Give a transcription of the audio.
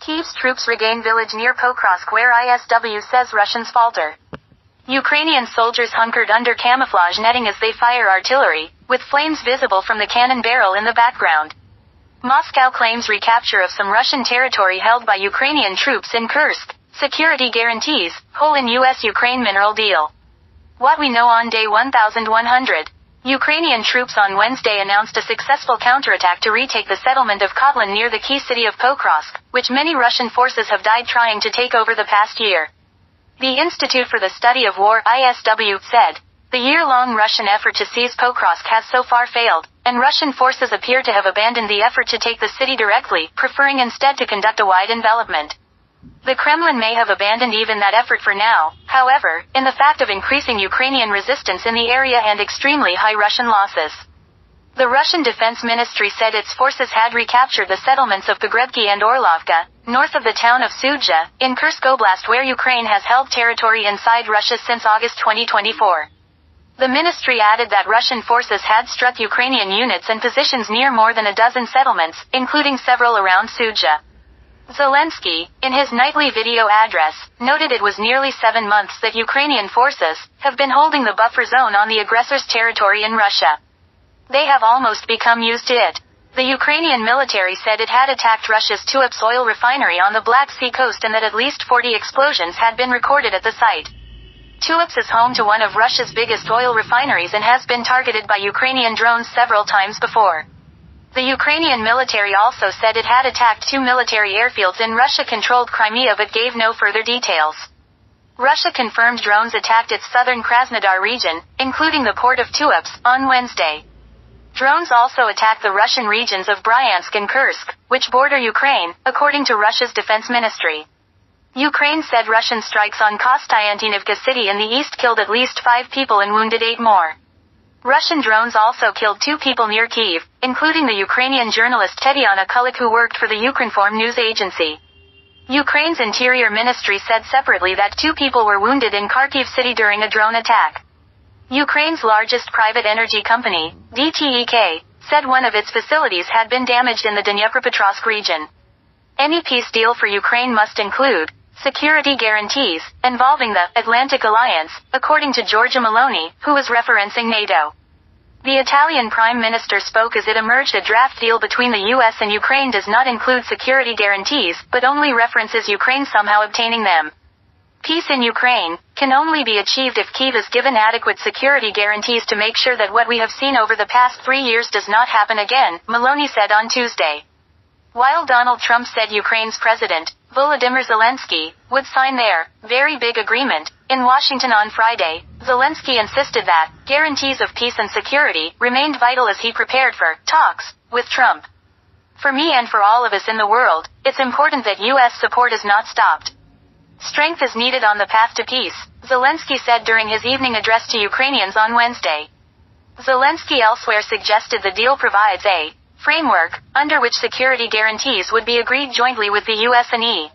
Kyiv's troops regain village near Pokrovsk where ISW says Russians falter. Ukrainian soldiers hunkered under camouflage netting as they fire artillery, with flames visible from the cannon barrel in the background. Moscow claims recapture of some Russian territory held by Ukrainian troops in Kursk. Security guarantees, hole in U.S.-Ukraine mineral deal. What we know on day 1100. Ukrainian troops on Wednesday announced a successful counterattack to retake the settlement of Kotlin near the key city of Pokrovsk, which many Russian forces have died trying to take over the past year. The Institute for the Study of War, ISW, said, the year-long Russian effort to seize Pokrovsk has so far failed, and Russian forces appear to have abandoned the effort to take the city directly, preferring instead to conduct a wide envelopment. The Kremlin may have abandoned even that effort for now, however, in the fact of increasing Ukrainian resistance in the area and extremely high Russian losses. The Russian Defense Ministry said its forces had recaptured the settlements of Pogrebki and Orlovka, north of the town of Sudzha, in Kursk Oblast where Ukraine has held territory inside Russia since August 2024. The ministry added that Russian forces had struck Ukrainian units and positions near more than a dozen settlements, including several around Sudzha. Zelensky, in his nightly video address, noted it was nearly 7 months that Ukrainian forces have been holding the buffer zone on the aggressor's territory in Russia. They have almost become used to it. The Ukrainian military said it had attacked Russia's Tuapse oil refinery on the Black Sea coast and that at least 40 explosions had been recorded at the site. Tuapse is home to one of Russia's biggest oil refineries and has been targeted by Ukrainian drones several times before. The Ukrainian military also said it had attacked 2 military airfields in Russia-controlled Crimea but gave no further details. Russia confirmed drones attacked its southern Krasnodar region, including the port of Tuapse, on Wednesday. Drones also attacked the Russian regions of Bryansk and Kursk, which border Ukraine, according to Russia's defense ministry. Ukraine said Russian strikes on Konstantinivka city in the east killed at least 5 people and wounded 8 more. Russian drones also killed 2 people near Kyiv, including the Ukrainian journalist Tetiana Kulik who worked for the Ukrinform news agency. Ukraine's Interior Ministry said separately that 2 people were wounded in Kharkiv city during a drone attack. Ukraine's largest private energy company, DTEK, said one of its facilities had been damaged in the Dnipropetrovsk region. Any peace deal for Ukraine must include security guarantees, involving the Atlantic Alliance, according to Giorgia Meloni, who was referencing NATO. The Italian Prime Minister spoke as it emerged a draft deal between the US and Ukraine does not include security guarantees, but only references Ukraine somehow obtaining them. Peace in Ukraine can only be achieved if Kyiv is given adequate security guarantees to make sure that what we have seen over the past 3 years does not happen again, Meloni said on Tuesday. While Donald Trump said Ukraine's president, Volodymyr Zelensky, would sign their very big agreement in Washington on Friday, Zelensky insisted that guarantees of peace and security remained vital as he prepared for talks with Trump. For me and for all of us in the world, it's important that U.S. support is not stopped. Strength is needed on the path to peace, Zelensky said during his evening address to Ukrainians on Wednesday. Zelensky elsewhere suggested the deal provides a framework under which security guarantees would be agreed jointly with the US and E.